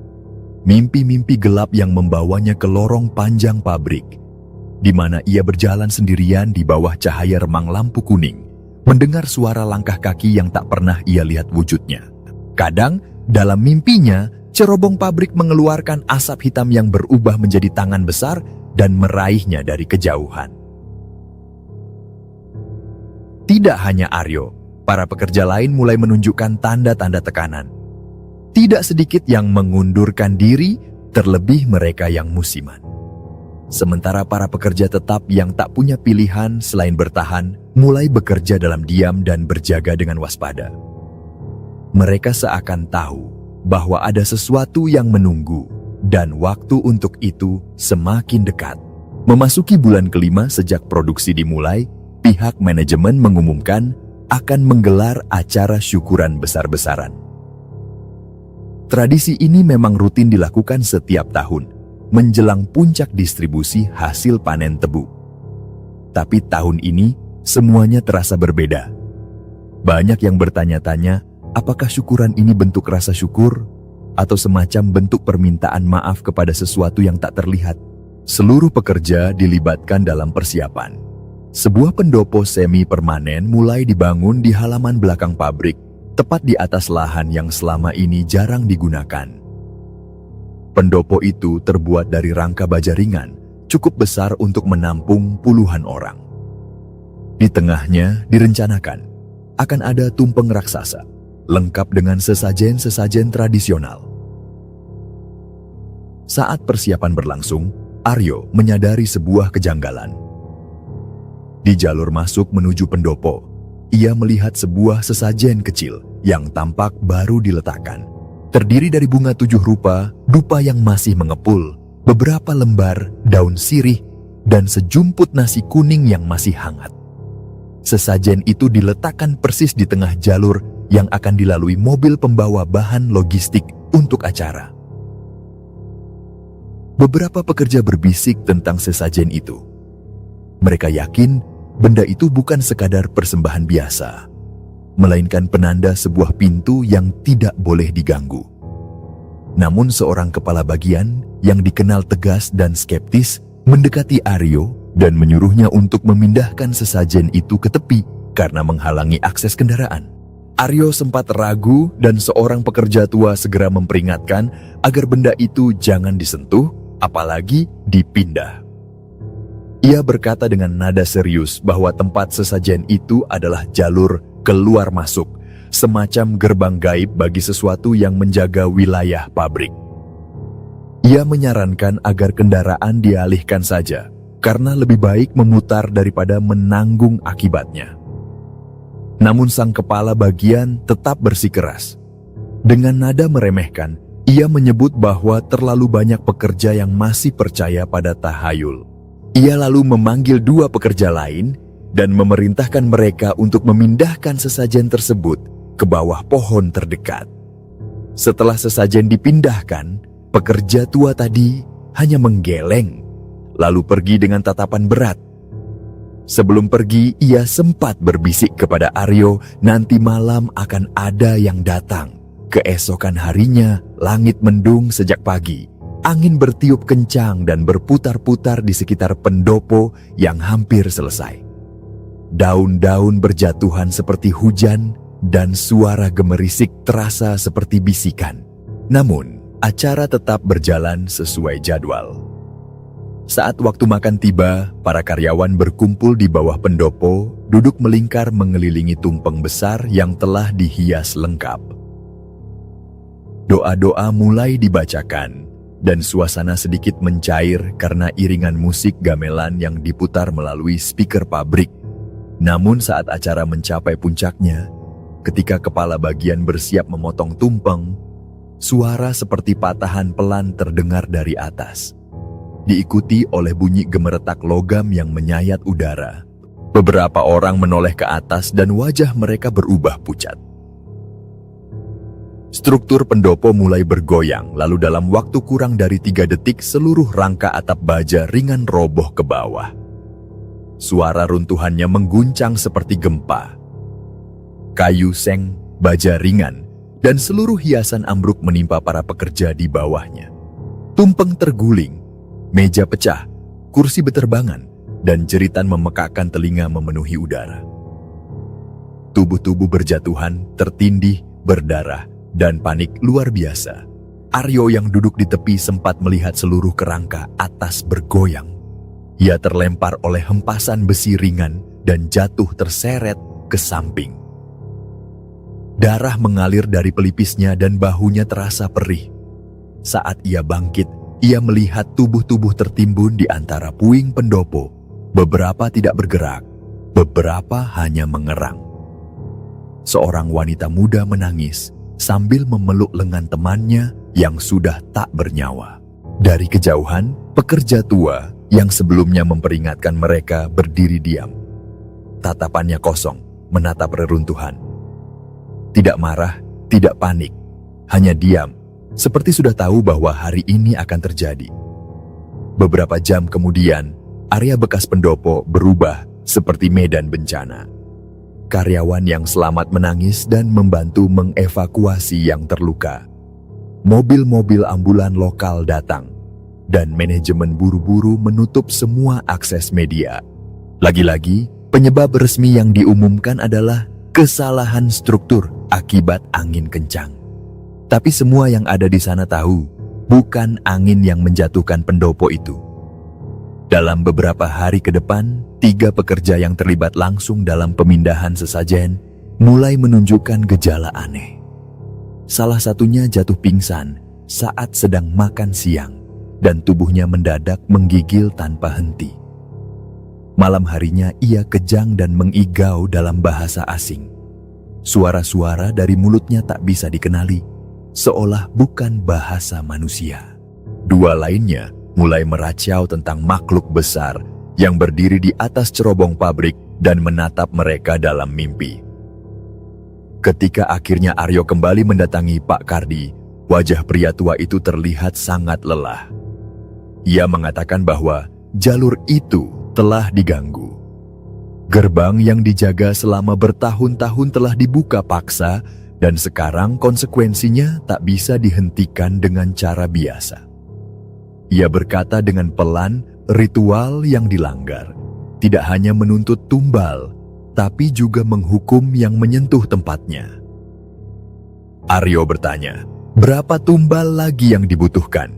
Speaker 1: Mimpi-mimpi gelap yang membawanya ke lorong panjang pabrik, di mana ia berjalan sendirian di bawah cahaya remang lampu kuning, mendengar suara langkah kaki yang tak pernah ia lihat wujudnya. Kadang, dalam mimpinya, cerobong pabrik mengeluarkan asap hitam yang berubah menjadi tangan besar dan meraihnya dari kejauhan. Tidak hanya Aryo, para pekerja lain mulai menunjukkan tanda-tanda tekanan. Tidak sedikit yang mengundurkan diri, terlebih mereka yang musiman. Sementara para pekerja tetap yang tak punya pilihan selain bertahan, mulai bekerja dalam diam dan berjaga dengan waspada. Mereka seakan tahu bahwa ada sesuatu yang menunggu, dan waktu untuk itu semakin dekat. Memasuki bulan kelima sejak produksi dimulai, pihak manajemen mengumumkan akan menggelar acara syukuran besar-besaran. Tradisi ini memang rutin dilakukan setiap tahun, menjelang puncak distribusi hasil panen tebu. Tapi tahun ini, semuanya terasa berbeda. Banyak yang bertanya-tanya, apakah syukuran ini bentuk rasa syukur, atau semacam bentuk permintaan maaf kepada sesuatu yang tak terlihat? Seluruh pekerja dilibatkan dalam persiapan. Sebuah pendopo semi-permanen mulai dibangun di halaman belakang pabrik, tepat di atas lahan yang selama ini jarang digunakan. Pendopo itu terbuat dari rangka baja ringan, cukup besar untuk menampung puluhan orang. Di tengahnya direncanakan akan ada tumpeng raksasa, lengkap dengan sesajen-sesajen tradisional. Saat persiapan berlangsung, Aryo menyadari sebuah kejanggalan. Di jalur masuk menuju pendopo, ia melihat sebuah sesajen kecil yang tampak baru diletakkan. Terdiri dari bunga 7 rupa, dupa yang masih mengepul, beberapa lembar daun sirih, dan sejumput nasi kuning yang masih hangat. Sesajen itu diletakkan persis di tengah jalur yang akan dilalui mobil pembawa bahan logistik untuk acara. Beberapa pekerja berbisik tentang sesajen itu. Mereka yakin benda itu bukan sekadar persembahan biasa, melainkan penanda sebuah pintu yang tidak boleh diganggu. Namun seorang kepala bagian yang dikenal tegas dan skeptis mendekati Aryo dan menyuruhnya untuk memindahkan sesajen itu ke tepi karena menghalangi akses kendaraan. Aryo sempat ragu dan seorang pekerja tua segera memperingatkan agar benda itu jangan disentuh, apalagi dipindah. Ia berkata dengan nada serius bahwa tempat sesajen itu adalah jalur keluar masuk, semacam gerbang gaib bagi sesuatu yang menjaga wilayah pabrik. Ia menyarankan agar kendaraan dialihkan saja, karena lebih baik memutar daripada menanggung akibatnya. Namun sang kepala bagian tetap bersikeras. Dengan nada meremehkan, ia menyebut bahwa terlalu banyak pekerja yang masih percaya pada tahayul. Ia lalu memanggil 2 pekerja lain dan memerintahkan mereka untuk memindahkan sesajen tersebut ke bawah pohon terdekat. Setelah sesajen dipindahkan, pekerja tua tadi hanya menggeleng, lalu pergi dengan tatapan berat. Sebelum pergi, ia sempat berbisik kepada Aryo nanti malam akan ada yang datang. Keesokan harinya, langit mendung sejak pagi. Angin bertiup kencang dan berputar-putar di sekitar pendopo yang hampir selesai. Daun-daun berjatuhan seperti hujan dan suara gemerisik terasa seperti bisikan. Namun, acara tetap berjalan sesuai jadwal. Saat waktu makan tiba, para karyawan berkumpul di bawah pendopo, duduk melingkar mengelilingi tumpeng besar yang telah dihias lengkap. Doa-doa mulai dibacakan, dan suasana sedikit mencair karena iringan musik gamelan yang diputar melalui speaker pabrik. Namun saat acara mencapai puncaknya, ketika kepala bagian bersiap memotong tumpeng, suara seperti patahan pelan terdengar dari atas, diikuti oleh bunyi gemeretak logam yang menyayat udara. Beberapa orang menoleh ke atas dan wajah mereka berubah pucat. Struktur pendopo mulai bergoyang, lalu dalam waktu kurang dari 3 detik seluruh rangka atap baja ringan roboh ke bawah. Suara runtuhannya mengguncang seperti gempa. Kayu seng, baja ringan, dan seluruh hiasan ambruk menimpa para pekerja di bawahnya. Tumpeng terguling, meja pecah, kursi beterbangan, dan jeritan memekakkan telinga memenuhi udara. Tubuh-tubuh berjatuhan, tertindih, berdarah, dan panik luar biasa. Aryo yang duduk di tepi sempat melihat seluruh kerangka atas bergoyang. Ia terlempar oleh hempasan besi ringan dan jatuh terseret ke samping. Darah mengalir dari pelipisnya dan bahunya terasa perih. Saat ia bangkit, ia melihat tubuh-tubuh tertimbun di antara puing pendopo. Beberapa tidak bergerak, beberapa hanya mengerang. Seorang wanita muda menangis sambil memeluk lengan temannya yang sudah tak bernyawa. Dari kejauhan, pekerja tua yang sebelumnya memperingatkan mereka berdiri diam. Tatapannya kosong, menatap reruntuhan. Tidak marah, tidak panik, hanya diam, seperti sudah tahu bahwa hari ini akan terjadi. Beberapa jam kemudian, area bekas pendopo berubah seperti medan bencana. Karyawan yang selamat menangis dan membantu mengevakuasi yang terluka. Mobil-mobil ambulan lokal datang, dan manajemen buru-buru menutup semua akses media. Lagi-lagi, penyebab resmi yang diumumkan adalah kesalahan struktur akibat angin kencang. Tapi semua yang ada di sana tahu, bukan angin yang menjatuhkan pendopo itu. Dalam beberapa hari ke depan, 3 pekerja yang terlibat langsung dalam pemindahan sesajen mulai menunjukkan gejala aneh. Salah satunya jatuh pingsan saat sedang makan siang, dan tubuhnya mendadak menggigil tanpa henti. Malam harinya ia kejang dan mengigau dalam bahasa asing. Suara-suara dari mulutnya tak bisa dikenali, seolah bukan bahasa manusia. 2 lainnya mulai meracau tentang makhluk besar yang berdiri di atas cerobong pabrik dan menatap mereka dalam mimpi. Ketika akhirnya Aryo kembali mendatangi Pak Kardi, wajah pria tua itu terlihat sangat lelah. Ia mengatakan bahwa jalur itu telah diganggu. Gerbang yang dijaga selama bertahun-tahun telah dibuka paksa, dan sekarang konsekuensinya tak bisa dihentikan dengan cara biasa. Ia berkata dengan pelan, ritual yang dilanggar tidak hanya menuntut tumbal, tapi juga menghukum yang menyentuh tempatnya. Aryo bertanya, berapa tumbal lagi yang dibutuhkan?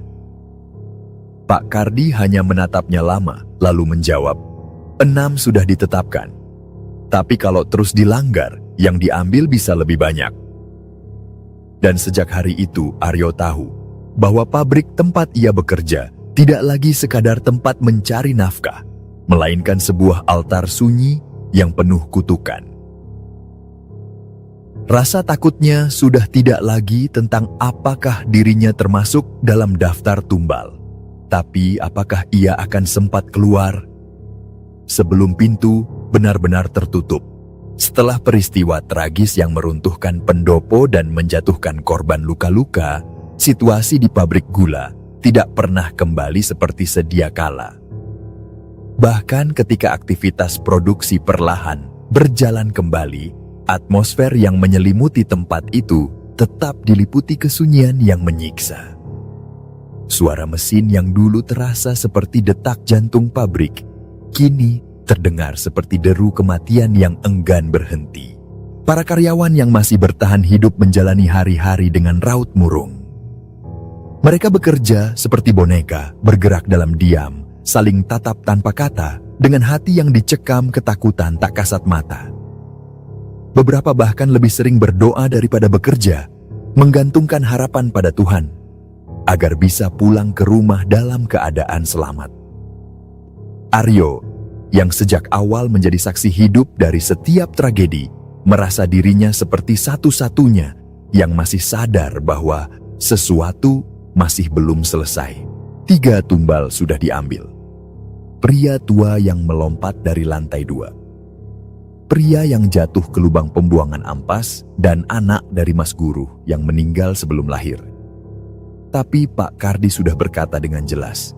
Speaker 1: Pak Kardi hanya menatapnya lama, lalu menjawab, 6 sudah ditetapkan. Tapi kalau terus dilanggar, yang diambil bisa lebih banyak. Dan sejak hari itu Aryo tahu bahwa pabrik tempat ia bekerja tidak lagi sekadar tempat mencari nafkah, melainkan sebuah altar sunyi yang penuh kutukan. Rasa takutnya sudah tidak lagi tentang apakah dirinya termasuk dalam daftar tumbal, tapi apakah ia akan sempat keluar sebelum pintu benar-benar tertutup. Setelah peristiwa tragis yang meruntuhkan pendopo dan menjatuhkan korban luka-luka, situasi di pabrik gula tidak pernah kembali seperti sedia kala. Bahkan ketika aktivitas produksi perlahan berjalan kembali, atmosfer yang menyelimuti tempat itu tetap diliputi kesunyian yang menyiksa. Suara mesin yang dulu terasa seperti detak jantung pabrik, kini terdengar seperti deru kematian yang enggan berhenti. Para karyawan yang masih bertahan hidup menjalani hari-hari dengan raut murung. Mereka bekerja seperti boneka, bergerak dalam diam, saling tatap tanpa kata, dengan hati yang dicekam ketakutan tak kasat mata. Beberapa bahkan lebih sering berdoa daripada bekerja, menggantungkan harapan pada Tuhan, agar bisa pulang ke rumah dalam keadaan selamat. Aryo, yang sejak awal menjadi saksi hidup dari setiap tragedi, merasa dirinya seperti satu-satunya yang masih sadar bahwa sesuatu masih belum selesai. 3 tumbal sudah diambil. Pria tua yang melompat dari lantai 2. Pria yang jatuh ke lubang pembuangan ampas, dan anak dari Mas Guru yang meninggal sebelum lahir. Tapi Pak Kardi sudah berkata dengan jelas,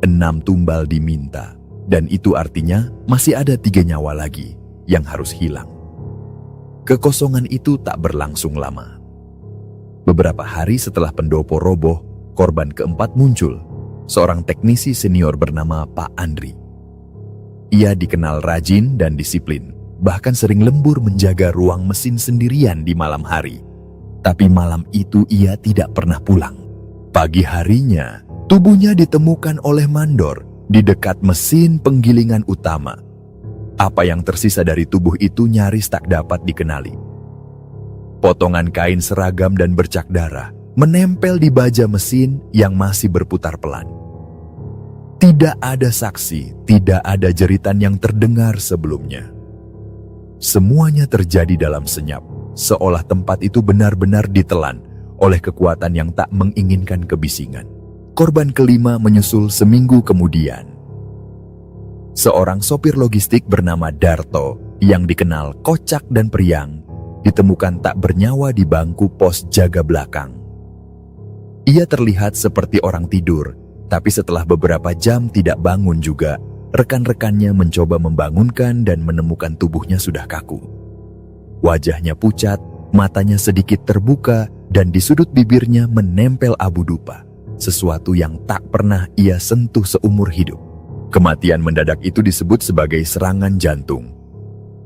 Speaker 1: 6 tumbal diminta, dan itu artinya masih ada 3 nyawa lagi yang harus hilang. Kekosongan itu tak berlangsung lama. Beberapa hari setelah pendopo roboh, korban keempat muncul, seorang teknisi senior bernama Pak Andri. Ia dikenal rajin dan disiplin, bahkan sering lembur menjaga ruang mesin sendirian di malam hari. Tapi malam itu ia tidak pernah pulang. Pagi harinya, tubuhnya ditemukan oleh mandor di dekat mesin penggilingan utama. Apa yang tersisa dari tubuh itu nyaris tak dapat dikenali. Potongan kain seragam dan bercak darah menempel di baja mesin yang masih berputar pelan. Tidak ada saksi, tidak ada jeritan yang terdengar sebelumnya. Semuanya terjadi dalam senyap, seolah tempat itu benar-benar ditelan oleh kekuatan yang tak menginginkan kebisingan. Korban kelima menyusul seminggu kemudian. Seorang sopir logistik bernama Darto yang dikenal kocak dan periang ditemukan tak bernyawa di bangku pos jaga belakang. Ia terlihat seperti orang tidur, tapi setelah beberapa jam tidak bangun juga, rekan-rekannya mencoba membangunkan dan menemukan tubuhnya sudah kaku. Wajahnya pucat, matanya sedikit terbuka, dan di sudut bibirnya menempel abu dupa, sesuatu yang tak pernah ia sentuh seumur hidup. Kematian mendadak itu disebut sebagai serangan jantung.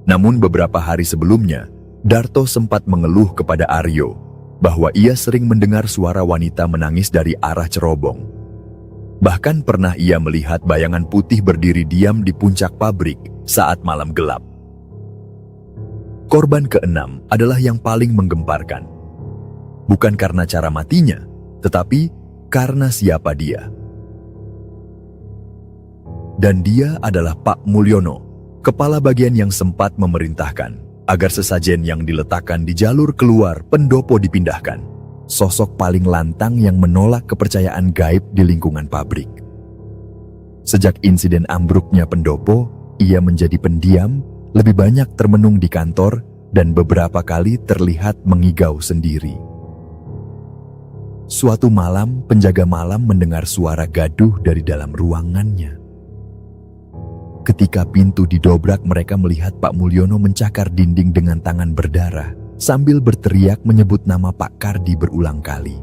Speaker 1: Namun beberapa hari sebelumnya, Darto sempat mengeluh kepada Aryo bahwa ia sering mendengar suara wanita menangis dari arah cerobong. Bahkan pernah ia melihat bayangan putih berdiri diam di puncak pabrik saat malam gelap. Korban keenam adalah yang paling menggemparkan. Bukan karena cara matinya, tetapi karena siapa dia. Dan dia adalah Pak Mulyono, kepala bagian yang sempat memerintahkan agar sesajen yang diletakkan di jalur keluar pendopo dipindahkan. Sosok paling lantang yang menolak kepercayaan gaib di lingkungan pabrik. Sejak insiden ambruknya pendopo, ia menjadi pendiam, lebih banyak termenung di kantor, dan beberapa kali terlihat mengigau sendiri. Suatu malam, penjaga malam mendengar suara gaduh dari dalam ruangannya. Ketika pintu didobrak, mereka melihat Pak Mulyono mencakar dinding dengan tangan berdarah, sambil berteriak menyebut nama Pak Kardi berulang kali.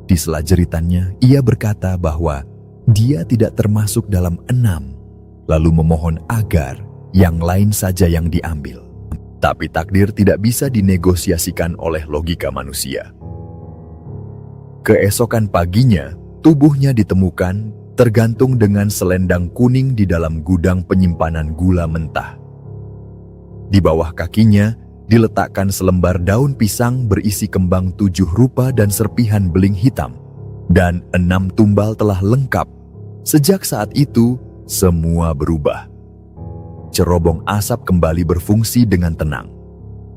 Speaker 1: Di sela jeritannya, ia berkata bahwa dia tidak termasuk dalam 6, lalu memohon agar yang lain saja yang diambil. Tapi takdir tidak bisa dinegosiasikan oleh logika manusia. Keesokan paginya, tubuhnya ditemukan tergantung dengan selendang kuning di dalam gudang penyimpanan gula mentah. Di bawah kakinya diletakkan selembar daun pisang berisi kembang 7 rupa dan serpihan beling hitam, dan 6 tumbal telah lengkap. Sejak saat itu, semua berubah. Cerobong asap kembali berfungsi dengan tenang.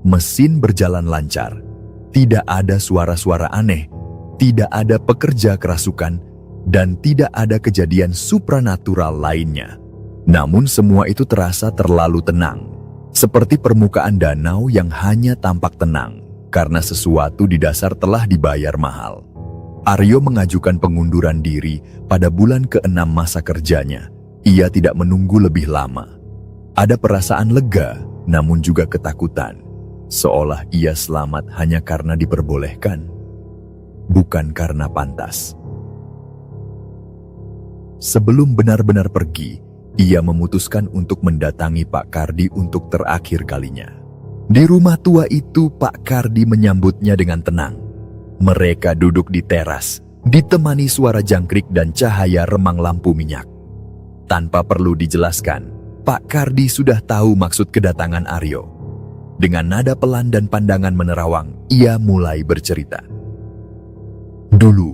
Speaker 1: Mesin berjalan lancar. Tidak ada suara-suara aneh, tidak ada pekerja kerasukan, dan tidak ada kejadian supranatural lainnya. Namun semua itu terasa terlalu tenang, seperti permukaan danau yang hanya tampak tenang, karena sesuatu di dasar telah dibayar mahal. Aryo mengajukan pengunduran diri pada bulan ke-6 masa kerjanya. Ia tidak menunggu lebih lama. Ada perasaan lega, namun juga ketakutan, seolah ia selamat hanya karena diperbolehkan, bukan karena pantas. Sebelum benar-benar pergi, ia memutuskan untuk mendatangi Pak Kardi untuk terakhir kalinya. Di rumah tua itu, Pak Kardi menyambutnya dengan tenang. Mereka duduk di teras, ditemani suara jangkrik dan cahaya remang lampu minyak. Tanpa perlu dijelaskan, Pak Kardi sudah tahu maksud kedatangan Aryo. Dengan nada pelan dan pandangan menerawang, ia mulai bercerita. Dulu,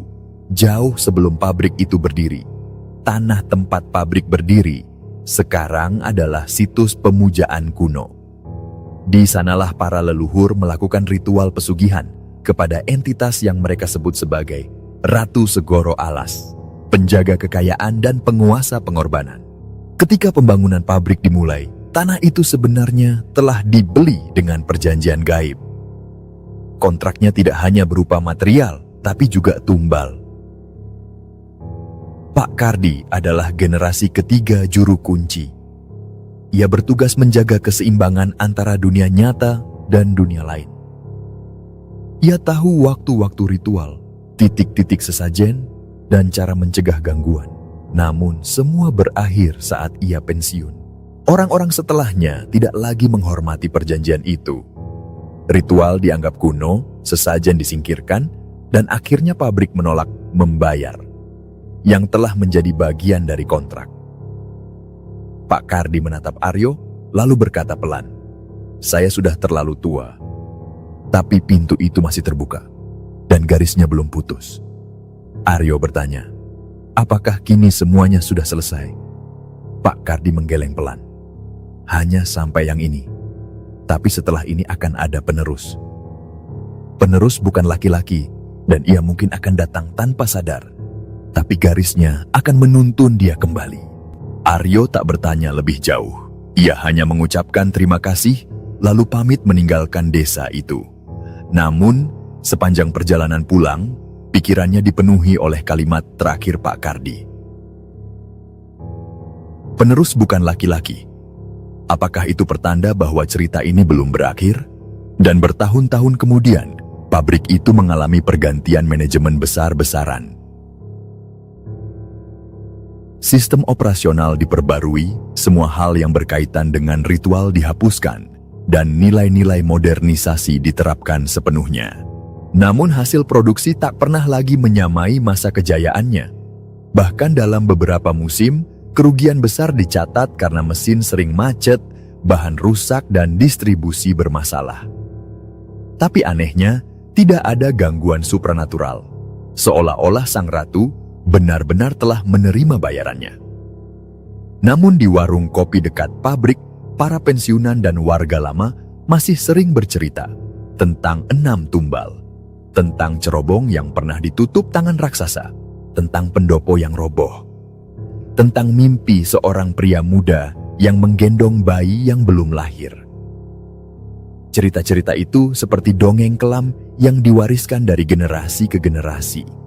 Speaker 1: jauh sebelum pabrik itu berdiri, tanah tempat pabrik berdiri sekarang adalah situs pemujaan kuno. Di sanalah para leluhur melakukan ritual pesugihan kepada entitas yang mereka sebut sebagai Ratu Segoro Alas, penjaga kekayaan dan penguasa pengorbanan. Ketika pembangunan pabrik dimulai, tanah itu sebenarnya telah dibeli dengan perjanjian gaib. Kontraknya tidak hanya berupa material, tapi juga tumbal. Pak Kardi adalah generasi ketiga juru kunci. Ia bertugas menjaga keseimbangan antara dunia nyata dan dunia lain. Ia tahu waktu-waktu ritual, titik-titik sesajen, dan cara mencegah gangguan. Namun semua berakhir saat ia pensiun. Orang-orang setelahnya tidak lagi menghormati perjanjian itu. Ritual dianggap kuno, sesajen disingkirkan, dan akhirnya pabrik menolak membayar yang telah menjadi bagian dari kontrak. Pak Kardi menatap Aryo, lalu berkata pelan, "Saya sudah terlalu tua, tapi pintu itu masih terbuka, dan garisnya belum putus." Aryo bertanya, "Apakah kini semuanya sudah selesai?" Pak Kardi menggeleng pelan, "Hanya sampai yang ini, tapi setelah ini akan ada penerus. Penerus bukan laki-laki, dan ia mungkin akan datang tanpa sadar, tapi garisnya akan menuntun dia kembali." Aryo tak bertanya lebih jauh. Ia hanya mengucapkan terima kasih, lalu pamit meninggalkan desa itu. Namun, sepanjang perjalanan pulang, pikirannya dipenuhi oleh kalimat terakhir Pak Kardi. Penerus bukan laki-laki. Apakah itu pertanda bahwa cerita ini belum berakhir? Dan bertahun-tahun kemudian, pabrik itu mengalami pergantian manajemen besar-besaran. Sistem operasional diperbarui, semua hal yang berkaitan dengan ritual dihapuskan, dan nilai-nilai modernisasi diterapkan sepenuhnya. Namun hasil produksi tak pernah lagi menyamai masa kejayaannya. Bahkan dalam beberapa musim, kerugian besar dicatat karena mesin sering macet, bahan rusak, dan distribusi bermasalah. Tapi anehnya, tidak ada gangguan supranatural. Seolah-olah sang ratu benar-benar telah menerima bayarannya. Namun di warung kopi dekat pabrik, para pensiunan dan warga lama masih sering bercerita tentang 6 tumbal, tentang cerobong yang pernah ditutup tangan raksasa, tentang pendopo yang roboh, tentang mimpi seorang pria muda yang menggendong bayi yang belum lahir. Cerita-cerita itu seperti dongeng kelam yang diwariskan dari generasi ke generasi.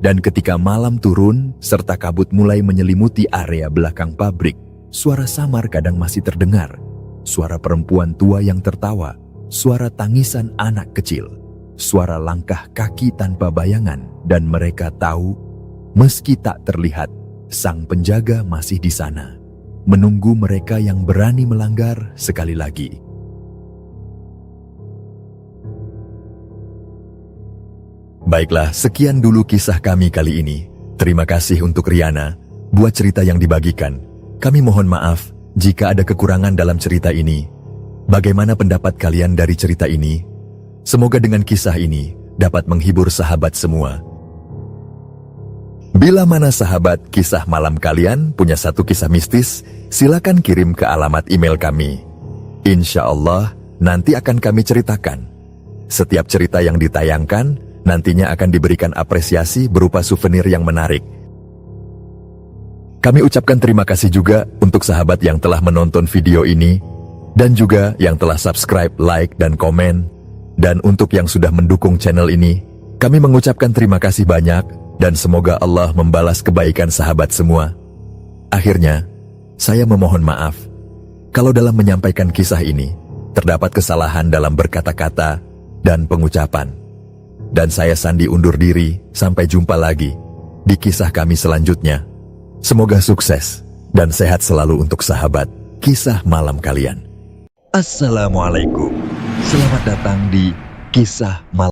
Speaker 1: Dan ketika malam turun, serta kabut mulai menyelimuti area belakang pabrik, suara samar kadang masih terdengar. Suara perempuan tua yang tertawa, suara tangisan anak kecil, suara langkah kaki tanpa bayangan, dan mereka tahu, meski tak terlihat, sang penjaga masih di sana, menunggu mereka yang berani melanggar sekali lagi. Baiklah, sekian dulu kisah kami kali ini. Terima kasih untuk Riana buat cerita yang dibagikan. Kami mohon maaf jika ada kekurangan dalam cerita ini. Bagaimana pendapat kalian dari cerita ini? Semoga dengan kisah ini dapat menghibur sahabat semua. Bila mana sahabat kisah malam kalian punya satu kisah mistis, silakan kirim ke alamat email kami. Insya Allah nanti akan kami ceritakan. Setiap cerita yang ditayangkan nantinya akan diberikan apresiasi berupa souvenir yang menarik. Kami ucapkan terima kasih juga untuk sahabat yang telah menonton video ini, dan juga yang telah subscribe, like, dan komen. Dan untuk yang sudah mendukung channel ini, kami mengucapkan terima kasih banyak, dan semoga Allah membalas kebaikan sahabat semua. Akhirnya, saya memohon maaf kalau dalam menyampaikan kisah ini, terdapat kesalahan dalam berkata-kata dan pengucapan. Dan saya Sandi undur diri, sampai jumpa lagi di kisah kami selanjutnya. Semoga sukses dan sehat selalu untuk sahabat kisah malam kalian. Assalamualaikum. Selamat datang di Kisah Malam.